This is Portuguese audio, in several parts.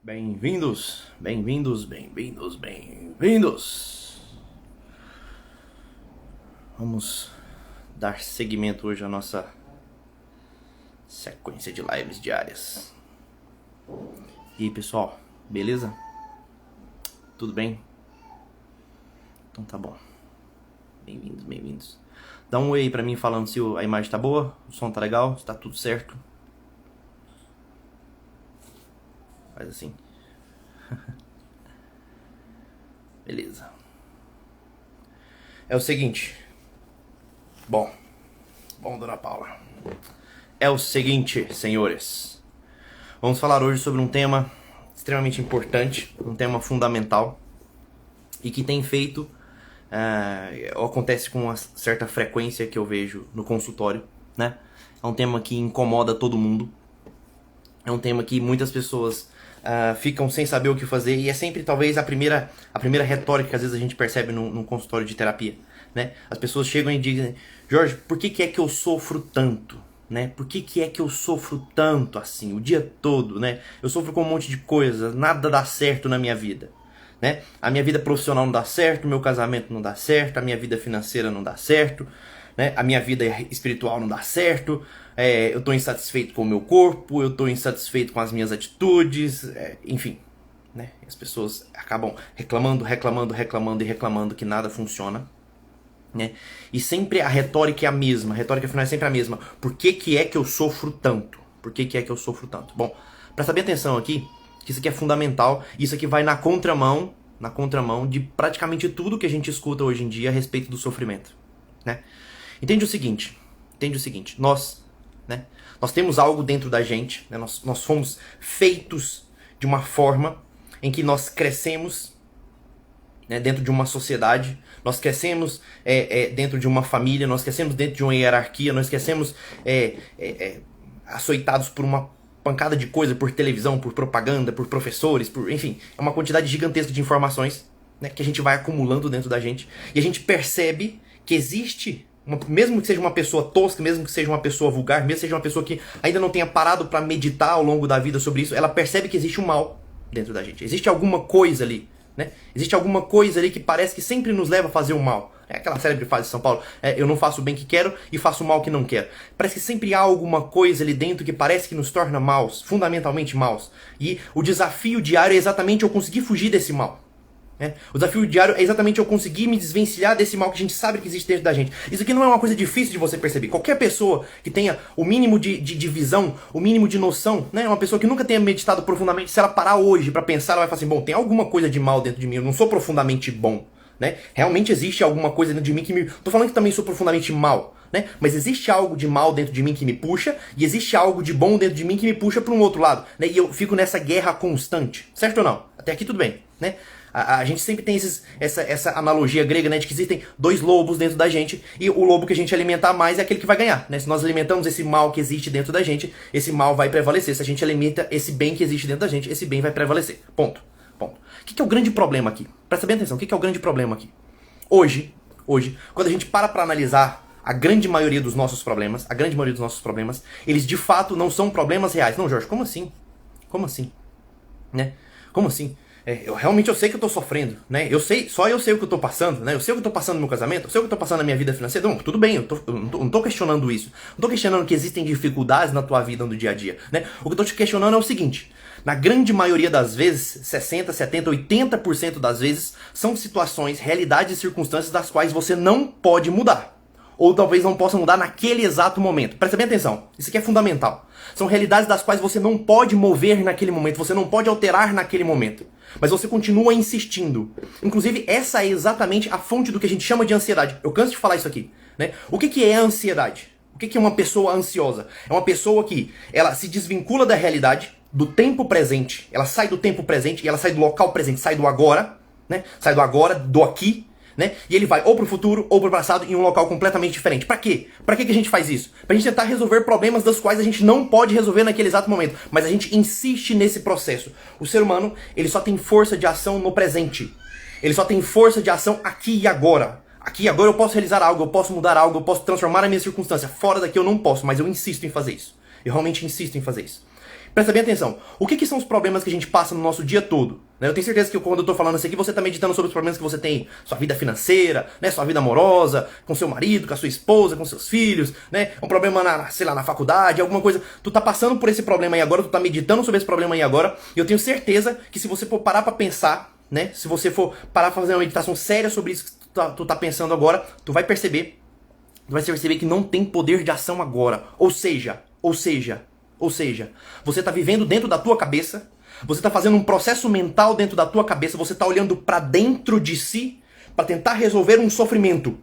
Bem-vindos, bem-vindos, bem-vindos, bem-vindos. Vamos dar seguimento hoje à nossa sequência de lives diárias. E aí, pessoal, beleza? Tudo bem? Então tá bom. Bem-vindos, bem-vindos. Dá um oi aí pra mim falando se a imagem tá boa, o som tá legal, se tá tudo certo. Faz assim. Beleza. É o seguinte. Bom, dona Paula. É o seguinte, senhores. Vamos falar hoje sobre um tema extremamente importante, um tema fundamental e que tem feito, acontece com uma certa frequência que eu vejo no consultório, né? É um tema que incomoda todo mundo. É um tema que muitas pessoas ficam sem saber o que fazer, e é sempre talvez a primeira retórica que às vezes a gente percebe num consultório de terapia, né? As pessoas chegam e dizem: Jorge, por que é que eu sofro tanto? Né? Por que é que eu sofro tanto assim, o dia todo, né? Eu sofro com um monte de coisa, nada dá certo na minha vida, né? A minha vida profissional não dá certo, o meu casamento não dá certo, a minha vida financeira não dá certo, né? A minha vida espiritual não dá certo, eu estou insatisfeito com o meu corpo, eu estou insatisfeito com as minhas atitudes, enfim, né? As pessoas acabam reclamando que nada funciona, né? E sempre a retórica é a mesma, a retórica final é sempre a mesma. Por que é que eu sofro tanto? Por que é que eu sofro tanto? Bom, presta bem atenção aqui, que isso aqui é fundamental, isso aqui vai na contramão de praticamente tudo que a gente escuta hoje em dia a respeito do sofrimento, né? Entende o seguinte, nós temos algo dentro da gente, né? Nós fomos feitos de uma forma em que nós crescemos, né, dentro de uma sociedade, nós crescemos dentro de uma família, nós crescemos dentro de uma hierarquia, nós crescemos açoitados por uma pancada de coisa, por televisão, por propaganda, por professores, enfim, é uma quantidade gigantesca de informações, né, que a gente vai acumulando dentro da gente, e a gente percebe que existe, mesmo que seja uma pessoa tosca, mesmo que seja uma pessoa vulgar, mesmo que seja uma pessoa que ainda não tenha parado para meditar ao longo da vida sobre isso, ela percebe que existe um mal dentro da gente, existe alguma coisa ali, né? Existe alguma coisa ali que parece que sempre nos leva a fazer o mal. É aquela célebre frase de São Paulo: eu não faço o bem que quero e faço o mal que não quero. Parece que sempre há alguma coisa ali dentro que parece que nos torna maus, fundamentalmente maus. E o desafio diário é exatamente eu conseguir fugir desse mal. O desafio diário é exatamente eu conseguir me desvencilhar desse mal que a gente sabe que existe dentro da gente. Isso aqui não é uma coisa difícil de você perceber. Qualquer pessoa que tenha o mínimo de visão, o mínimo de noção, né? Uma pessoa que nunca tenha meditado profundamente, se ela parar hoje pra pensar, ela vai falar assim: bom, tem alguma coisa de mal dentro de mim, eu não sou profundamente bom, né? Realmente existe alguma coisa dentro de mim que me... Tô falando que também sou profundamente mal, né? Mas existe algo de mal dentro de mim que me puxa, e existe algo de bom dentro de mim que me puxa para um outro lado, né? E eu fico nessa guerra constante, certo ou não? Até aqui tudo bem, né? A gente sempre tem essa analogia grega, né, de que existem dois lobos dentro da gente, e o lobo que a gente alimentar mais é aquele que vai ganhar, né? Se nós alimentamos esse mal que existe dentro da gente, esse mal vai prevalecer. Se a gente alimenta esse bem que existe dentro da gente, esse bem vai prevalecer. Ponto. O que é o grande problema aqui? Presta bem atenção, o que é o grande problema aqui? Hoje, quando a gente para analisar a grande maioria dos nossos problemas, eles de fato não são problemas reais. Não, Jorge, como assim? Né? Como assim? Eu sei que eu tô sofrendo, né? Só eu sei o que eu tô passando, né? Eu sei o que eu tô passando no meu casamento, eu sei o que eu tô passando na minha vida financeira. Não, tudo bem, eu não tô questionando isso. Não tô questionando que existem dificuldades na tua vida no dia a dia, né? O que eu tô te questionando é o seguinte: na grande maioria das vezes, 60, 70, 80% das vezes, são situações, realidades e circunstâncias das quais você não pode mudar. Ou talvez não possa mudar naquele exato momento. Presta bem atenção, isso aqui é fundamental. São realidades das quais você não pode mover naquele momento, você não pode alterar naquele momento. Mas você continua insistindo. Inclusive, essa é exatamente a fonte do que a gente chama de ansiedade. Eu canso de falar isso aqui, né? O que é a ansiedade? O que é uma pessoa ansiosa? É uma pessoa que ela se desvincula da realidade, do tempo presente. Ela sai do tempo presente e ela sai do local presente, sai do agora, né? Sai do agora, do aqui, né? E ele vai ou pro futuro ou pro passado em um local completamente diferente. Pra quê? Pra que a gente faz isso? Pra gente tentar resolver problemas dos quais a gente não pode resolver naquele exato momento. Mas a gente insiste nesse processo. O ser humano, ele só tem força de ação no presente. Ele só tem força de ação aqui e agora. Aqui e agora eu posso realizar algo, eu posso mudar algo, eu posso transformar a minha circunstância. Fora daqui eu não posso, mas eu insisto em fazer isso. Eu realmente insisto em fazer isso. Presta bem atenção. O que são os problemas que a gente passa no nosso dia todo? Né? Eu tenho certeza que quando eu tô falando isso aqui, você tá meditando sobre os problemas que você tem. Sua vida financeira, né? Sua vida amorosa, com seu marido, com a sua esposa, com seus filhos, né? Um problema sei lá, na faculdade, alguma coisa. Tu tá passando por esse problema aí agora, tu tá meditando sobre esse problema aí agora. E eu tenho certeza que se você for parar pra pensar, né? Se você for parar pra fazer uma meditação séria sobre isso que tu tá pensando agora, tu vai perceber que não tem poder de ação agora. Ou seja, você está vivendo dentro da tua cabeça, você está fazendo um processo mental dentro da tua cabeça, você está olhando para dentro de si para tentar resolver um sofrimento.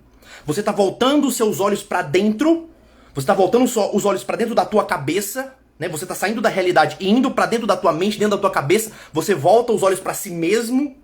Você está voltando os seus olhos para dentro, você está voltando os olhos para dentro da tua cabeça, né? Você está saindo da realidade e indo para dentro da tua mente, dentro da tua cabeça, você volta os olhos para si mesmo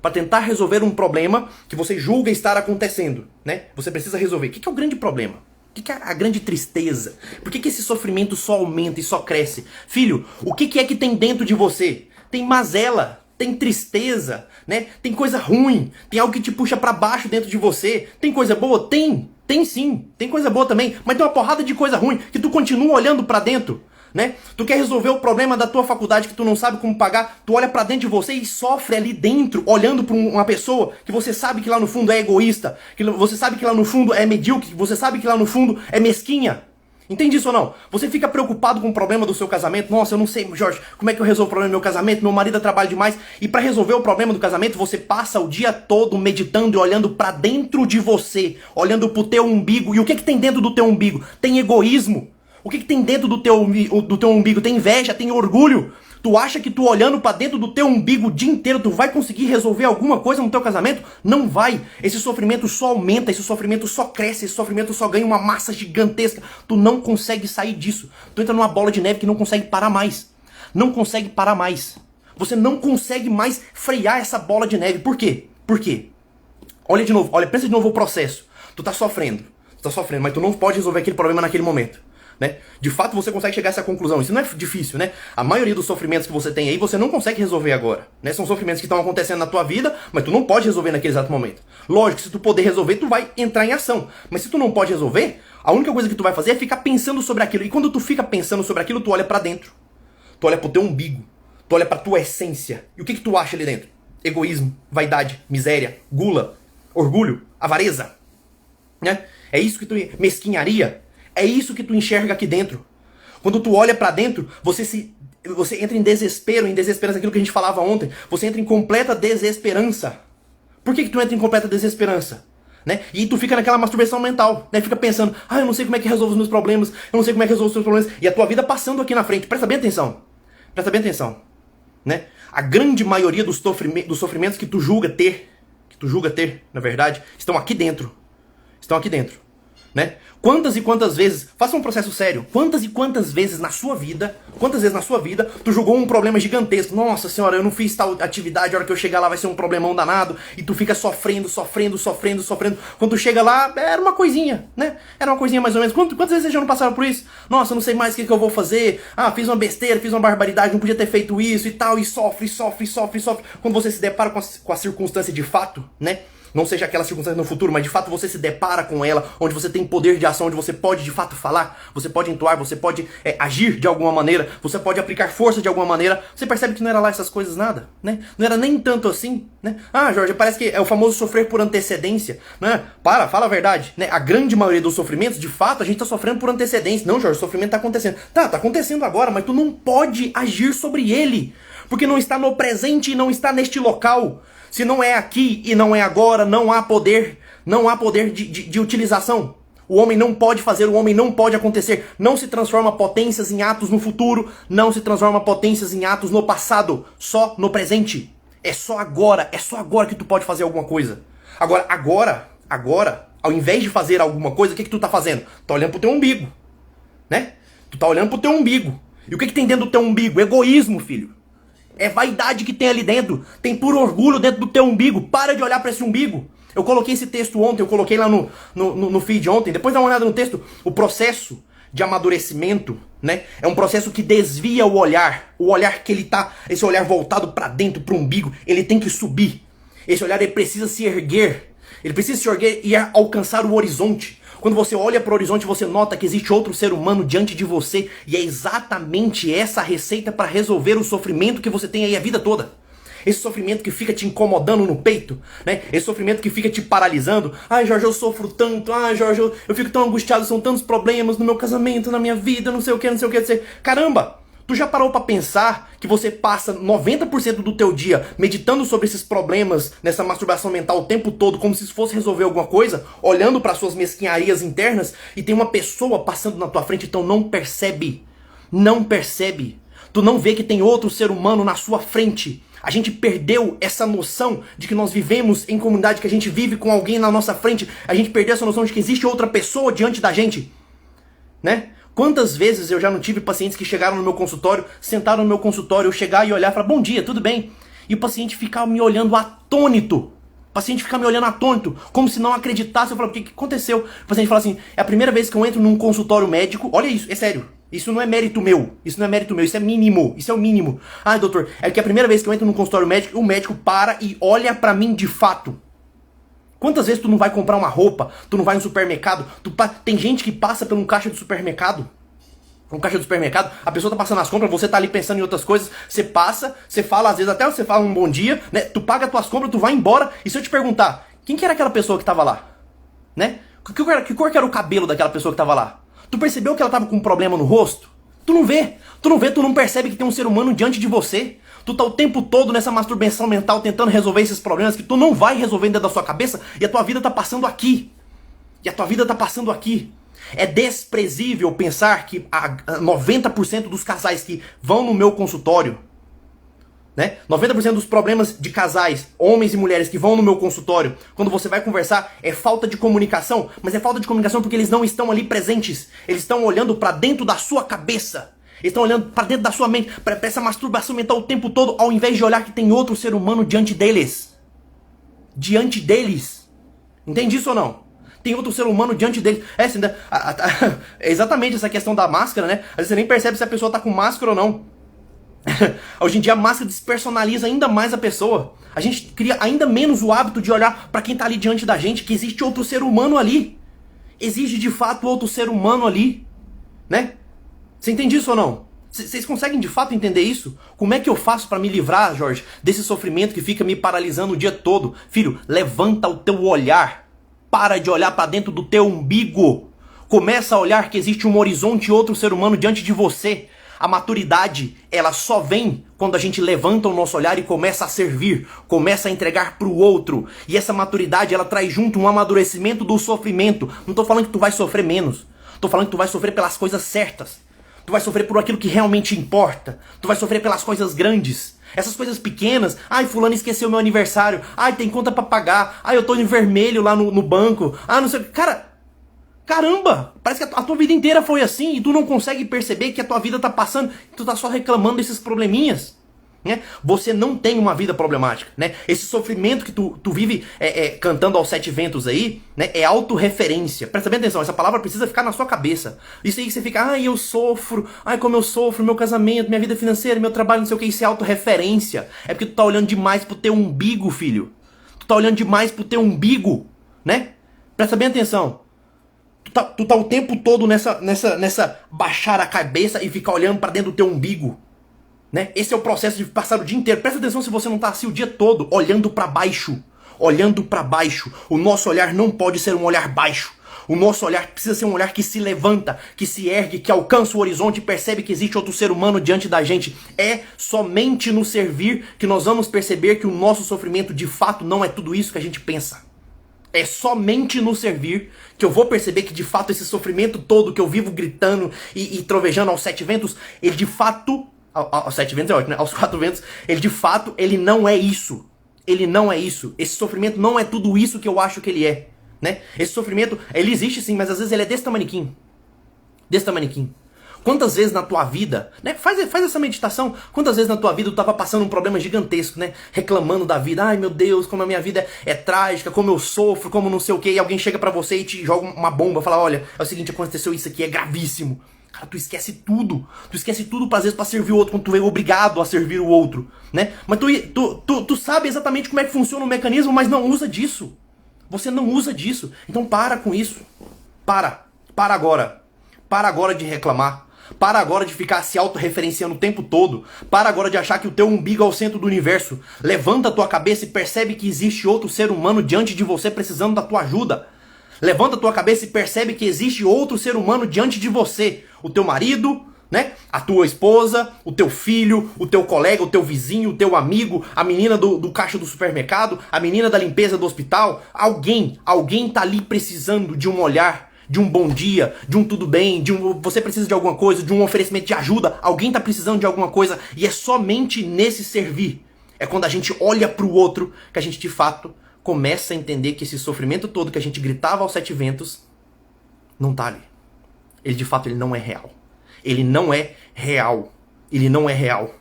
para tentar resolver um problema que você julga estar acontecendo, né? Você precisa resolver. O que é o grande problema? O que é a grande tristeza? Por que esse sofrimento só aumenta e só cresce? Filho, o que é que tem dentro de você? Tem mazela, tem tristeza, né? Tem coisa ruim, tem algo que te puxa pra baixo dentro de você. Tem coisa boa? Tem sim. Tem coisa boa também, mas tem uma porrada de coisa ruim que tu continua olhando pra dentro, né? Tu quer resolver o problema da tua faculdade que tu não sabe como pagar, tu olha pra dentro de você e sofre ali dentro, olhando pra uma pessoa que você sabe que lá no fundo é egoísta, que você sabe que lá no fundo é medíocre, que você sabe que lá no fundo é mesquinha. Entende isso ou não? Você fica preocupado com o problema do seu casamento. Nossa, eu não sei, Jorge, como é que eu resolvo o problema do meu casamento? Meu marido trabalha demais. E pra resolver o problema do casamento, você passa o dia todo meditando e olhando pra dentro de você, olhando pro teu umbigo. E o que tem dentro do teu umbigo? Tem egoísmo. O que tem dentro do teu umbigo? Tem inveja, tem orgulho. Tu acha que tu olhando pra dentro do teu umbigo o dia inteiro, tu vai conseguir resolver alguma coisa no teu casamento? Não vai. Esse sofrimento só aumenta, esse sofrimento só cresce, esse sofrimento só ganha uma massa gigantesca. Tu não consegue sair disso. Tu entra numa bola de neve que não consegue parar mais. Não consegue parar mais. Você não consegue mais frear essa bola de neve. Por quê? Por quê? Olha de novo, pensa de novo o processo. Tu tá sofrendo, mas tu não pode resolver aquele problema naquele momento. Né? De fato você consegue chegar a essa conclusão. Isso não é difícil, né? A maioria dos sofrimentos que você tem aí, você não consegue resolver agora, né? São sofrimentos que estão acontecendo na tua vida, mas tu não pode resolver naquele exato momento. Lógico, se tu poder resolver, tu vai entrar em ação. Mas se tu não pode resolver, a única coisa que tu vai fazer é ficar pensando sobre aquilo. E quando tu fica pensando sobre aquilo, tu olha pra dentro. Tu olha pro teu umbigo. Tu olha pra tua essência. E o que tu acha ali dentro? Egoísmo, vaidade, miséria, gula, orgulho, avareza, né? É isso que tu... mesquinharia. É isso que tu enxerga aqui dentro. Quando tu olha pra dentro, você entra em desesperança, aquilo que a gente falava ontem. Você entra em completa desesperança. Por que tu entra em completa desesperança? Né? E tu fica naquela masturbação mental, né? Fica pensando, eu não sei como é que resolvo os meus problemas, eu não sei como é que resolvo os seus problemas. E a tua vida passando aqui na frente. Presta bem atenção. Presta bem atenção. Né? A grande maioria dos sofrimentos que tu julga ter, na verdade, estão aqui dentro. Estão aqui dentro. Né? Quantas e quantas vezes, faça um processo sério, quantas e quantas vezes na sua vida, tu julgou um problema gigantesco. Nossa senhora, eu não fiz tal atividade, a hora que eu chegar lá vai ser um problemão danado, e tu fica sofrendo. Quando tu chega lá, era uma coisinha, né? Era uma coisinha mais ou menos. Quantas vezes vocês já não passaram por isso? Nossa, eu não sei mais o que eu vou fazer. Fiz uma besteira, fiz uma barbaridade, não podia ter feito isso e tal, e sofre. Quando você se depara com a circunstância de fato, né? Não seja aquela circunstância no futuro, mas de fato você se depara com ela, onde você tem poder de ação, onde você pode de fato falar, você pode entoar, você pode agir de alguma maneira, você pode aplicar força de alguma maneira. Você percebe que não era lá essas coisas nada, né? Não era nem tanto assim, né? Jorge, parece que é o famoso sofrer por antecedência, né? Fala a verdade, né? A grande maioria dos sofrimentos, de fato, a gente tá sofrendo por antecedência. Não, Jorge, o sofrimento tá acontecendo. Tá acontecendo agora, mas tu não pode agir sobre ele, porque não está no presente e não está neste local. Se não é aqui e não é agora, não há poder de utilização. O homem não pode fazer, o homem não pode acontecer. Não se transforma potências em atos no futuro, não se transforma potências em atos no passado, só no presente. É só agora que tu pode fazer alguma coisa. Agora, ao invés de fazer alguma coisa, o que tu tá fazendo? Tá olhando pro teu umbigo, né? Tu tá olhando pro teu umbigo. E o que tem dentro do teu umbigo? Egoísmo, filho. É vaidade que tem ali dentro. Tem puro orgulho dentro do teu umbigo. Para de olhar para esse umbigo. Eu coloquei esse texto ontem, eu coloquei lá no feed ontem. Depois dá uma olhada no texto. O processo de amadurecimento, né? É um processo que desvia o olhar. O olhar que ele tá, esse olhar voltado para dentro, pro umbigo, ele tem que subir. Esse olhar ele precisa se erguer. Ele precisa se erguer e alcançar o horizonte. Quando você olha para o horizonte, você nota que existe outro ser humano diante de você, e é exatamente essa a receita para resolver o sofrimento que você tem aí a vida toda. Esse sofrimento que fica te incomodando no peito, né? Esse sofrimento que fica te paralisando. Ai, Jorge, eu sofro tanto. Ai, Jorge, eu fico tão angustiado, são tantos problemas no meu casamento, na minha vida, não sei o que, não sei o que. Caramba! Tu já parou pra pensar que você passa 90% do teu dia meditando sobre esses problemas, nessa masturbação mental o tempo todo, como se fosse resolver alguma coisa, olhando para suas mesquinharias internas, e tem uma pessoa passando na tua frente, então não percebe. Não percebe. Tu não vê que tem outro ser humano na sua frente. A gente perdeu essa noção de que nós vivemos em comunidade, que a gente vive com alguém na nossa frente. A gente perdeu essa noção de que existe outra pessoa diante da gente, né? Quantas vezes eu já não tive pacientes que chegaram no meu consultório, sentaram no meu consultório, eu chegar e olhar e falar, bom dia, tudo bem? E o paciente ficar me olhando atônito. O paciente ficar me olhando atônito, como se não acreditasse. Eu falo, o que aconteceu? O paciente fala assim, é a primeira vez que eu entro num consultório médico, olha isso, é sério. Isso não é mérito meu, isso é mínimo, isso é o mínimo. Ah, doutor, é que a primeira vez que eu entro num consultório médico, o médico para e olha pra mim de fato. Quantas vezes tu não vai comprar uma roupa, tu não vai no supermercado, tem gente que passa por um caixa de supermercado, a pessoa tá passando as compras, você tá ali pensando em outras coisas, você passa, você fala, às vezes até você fala um bom dia, né? Tu paga as tuas compras, tu vai embora, e se eu te perguntar, quem que era aquela pessoa que tava lá? Né? Que cor que era o cabelo daquela pessoa que tava lá? Tu percebeu que ela tava com um problema no rosto? Tu não percebe que tem um ser humano diante de você. Tu tá o tempo todo nessa masturbação mental tentando resolver esses problemas que tu não vai resolver dentro da sua cabeça, e a tua vida tá passando aqui. É desprezível pensar que 90% dos casais que vão no meu consultório, né? 90% dos problemas de casais, homens e mulheres que vão no meu consultório, quando você vai conversar, é falta de comunicação. Mas é falta de comunicação porque eles não estão ali presentes. Eles estão olhando pra dentro da sua cabeça. Eles estão olhando pra dentro da sua mente, pra essa masturbação mental o tempo todo, ao invés de olhar que tem outro ser humano diante deles. Diante deles. Entende isso ou não? Tem outro ser humano diante deles. É exatamente essa questão da máscara, né? Às vezes você nem percebe se a pessoa tá com máscara ou não. Hoje em dia a máscara despersonaliza ainda mais a pessoa. A gente cria ainda menos o hábito de olhar pra quem tá ali diante da gente, que existe outro ser humano ali. Existe de fato outro ser humano ali, né? Você entende isso ou não? Vocês conseguem de fato entender isso? Como é que eu faço pra me livrar, Jorge, desse sofrimento que fica me paralisando o dia todo? Filho, levanta o teu olhar. Para de olhar pra dentro do teu umbigo. Começa a olhar que existe um horizonte e outro ser humano diante de você. A maturidade, ela só vem quando a gente levanta o nosso olhar e começa a servir, começa a entregar pro outro. E essa maturidade, ela traz junto um amadurecimento do sofrimento. Não tô falando que tu vai sofrer menos. Tô falando que tu vai sofrer pelas coisas certas. Tu vai sofrer por aquilo que realmente importa. Tu vai sofrer pelas coisas grandes. Essas coisas pequenas. Ai, fulano esqueceu meu aniversário. Ai, tem conta pra pagar. Ai, eu tô em vermelho lá no banco. Ah, não sei o que. Cara, caramba! Parece que a tua vida inteira foi assim e tu não consegue perceber que a tua vida tá passando e tu tá só reclamando desses probleminhas. Né? Você não tem uma vida problemática, né? Esse sofrimento que tu vive cantando aos sete ventos aí, né? É autorreferência. Presta bem atenção, essa palavra precisa ficar na sua cabeça. Isso aí que você fica, ai, eu sofro, ai, como eu sofro, meu casamento, minha vida financeira, meu trabalho, não sei o que, isso é autorreferência. É porque tu tá olhando demais pro teu umbigo, filho. Tu tá olhando demais pro teu umbigo, né? Presta bem atenção. Tu tá o tempo todo nessa baixar a cabeça e ficar olhando pra dentro do teu umbigo. Né? Esse é o processo de passar o dia inteiro. Presta atenção se você não está assim o dia todo, olhando para baixo. Olhando para baixo. O nosso olhar não pode ser um olhar baixo. O nosso olhar precisa ser um olhar que se levanta, que se ergue, que alcança o horizonte e percebe que existe outro ser humano diante da gente. É somente no servir que nós vamos perceber que o nosso sofrimento de fato não é tudo isso que a gente pensa. É somente no servir que eu vou perceber que de fato esse sofrimento todo que eu vivo gritando e trovejando aos sete ventos, ele de fato... Aos sete ventos é ótimo, né? Aos quatro ventos, ele de fato, ele não é isso. Ele não é isso. Esse sofrimento não é tudo isso que eu acho que ele é, né? Esse sofrimento, ele existe sim, mas às vezes ele é desse tamaniquinho. Desse tamaniquinho. Quantas vezes na tua vida, né? Faz essa meditação. Quantas vezes na tua vida tu tava passando um problema gigantesco, né? Reclamando da vida. Ai, meu Deus, como a minha vida é trágica, como eu sofro, como não sei o quê. E alguém chega pra você e te joga uma bomba, fala, olha, é o seguinte, aconteceu isso aqui, é gravíssimo. Cara, tu esquece tudo. Tu esquece tudo, às vezes, pra servir o outro, quando tu é obrigado a servir o outro, né? Mas tu sabe exatamente como é que funciona o mecanismo, mas não usa disso. Você não usa disso. Então para com isso. Para agora. Para agora de reclamar. Para agora de ficar se autorreferenciando o tempo todo. Para agora de achar que o teu umbigo é o centro do universo. Levanta a tua cabeça e percebe que existe outro ser humano diante de você precisando da tua ajuda. Levanta a tua cabeça e percebe que existe outro ser humano diante de você. O teu marido, né? A tua esposa, o teu filho, o teu colega, o teu vizinho, o teu amigo, a menina do caixa do supermercado, a menina da limpeza do hospital. Alguém tá ali precisando de um olhar, de um bom dia, de um tudo bem, você precisa de alguma coisa, de um oferecimento de ajuda. Alguém tá precisando de alguma coisa e é somente nesse servir. É quando a gente olha pro outro que a gente de fato começa a entender que esse sofrimento todo que a gente gritava aos 7 ventos não tá ali. Ele de fato ele não é real. Ele não é real. Ele não é real.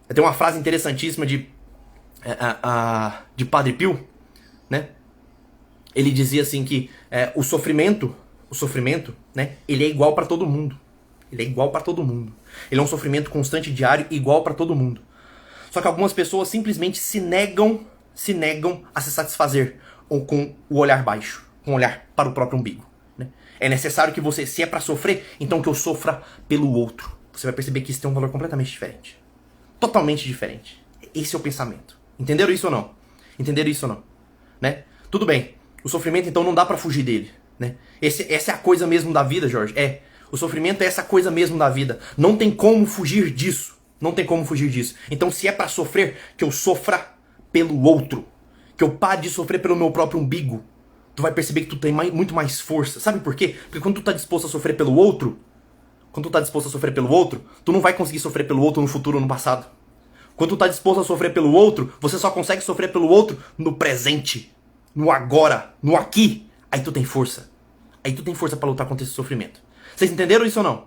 Tem uma frase interessantíssima de Padre Pio, né? Ele dizia assim que o sofrimento, né? Ele é igual para todo mundo. Ele é igual para todo mundo. Ele é um sofrimento constante, diário, igual para todo mundo. Só que algumas pessoas simplesmente se negam a se satisfazer ou com o olhar baixo, com o olhar para o próprio umbigo. Né? É necessário que você, se é para sofrer, então que eu sofra pelo outro. Você vai perceber que isso tem um valor completamente diferente. Totalmente diferente. Esse é o pensamento. Entenderam isso ou não? Entenderam isso ou não? Né? Tudo bem. O sofrimento, então, não dá pra fugir dele. Né? Essa é a coisa mesmo da vida, Jorge. O sofrimento é essa coisa mesmo da vida. Não tem como fugir disso. Não tem como fugir disso. Então, se é pra sofrer, que eu sofra pelo outro. Que eu pare de sofrer pelo meu próprio umbigo. Tu vai perceber que tu tem muito mais força. Sabe por quê? Porque quando tu tá disposto a sofrer pelo outro, tu não vai conseguir sofrer pelo outro no futuro ou no passado. Quando tu tá disposto a sofrer pelo outro, você só consegue sofrer pelo outro no presente. No agora, no aqui. Aí tu tem força. Aí tu tem força pra lutar contra esse sofrimento. Vocês entenderam isso ou não?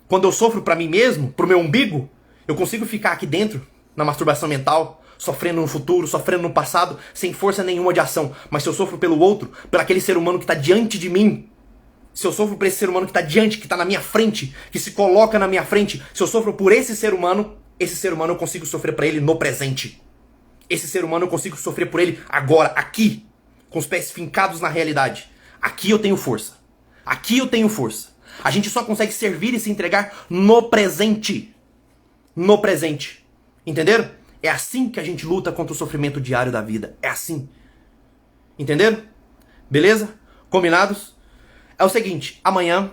Quando eu sofro pra mim mesmo, pro meu umbigo, eu consigo ficar aqui dentro, na masturbação mental, sofrendo no futuro, sofrendo no passado, sem força nenhuma de ação. Mas se eu sofro pelo outro, por aquele ser humano que tá diante de mim, se eu sofro por esse ser humano que tá diante, que tá na minha frente, que se coloca na minha frente, se eu sofro por esse ser humano eu consigo sofrer pra ele no presente. Esse ser humano eu consigo sofrer por ele agora, aqui, com os pés fincados na realidade. Aqui eu tenho força. Aqui eu tenho força. A gente só consegue servir e se entregar no presente. No presente. Entenderam? É assim que a gente luta contra o sofrimento diário da vida. É assim. Entenderam? Beleza? Combinados? É o seguinte, amanhã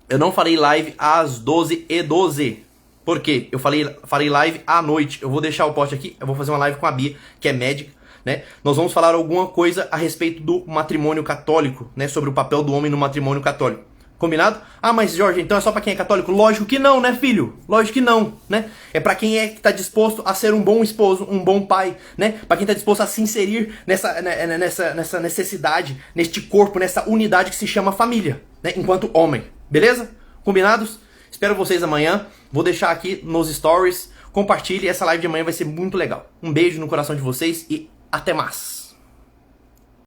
eu não farei live às 12h12. Por quê? Eu farei live à noite. Eu vou deixar o post aqui, eu vou fazer uma live com a Bia, que é médica, né? Nós vamos falar alguma coisa a respeito do matrimônio católico, né? Sobre o papel do homem no matrimônio católico. Combinado? Ah, mas Jorge, então é só pra quem é católico? Lógico que não, né, filho? Lógico que não, né? É pra quem que tá disposto a ser um bom esposo, um bom pai, né? Pra quem tá disposto a se inserir nessa necessidade, neste corpo, nessa unidade que se chama família, né? Enquanto homem. Beleza? Combinados? Espero vocês amanhã. Vou deixar aqui nos stories. Compartilhe. Essa live de amanhã vai ser muito legal. Um beijo no coração de vocês e até mais.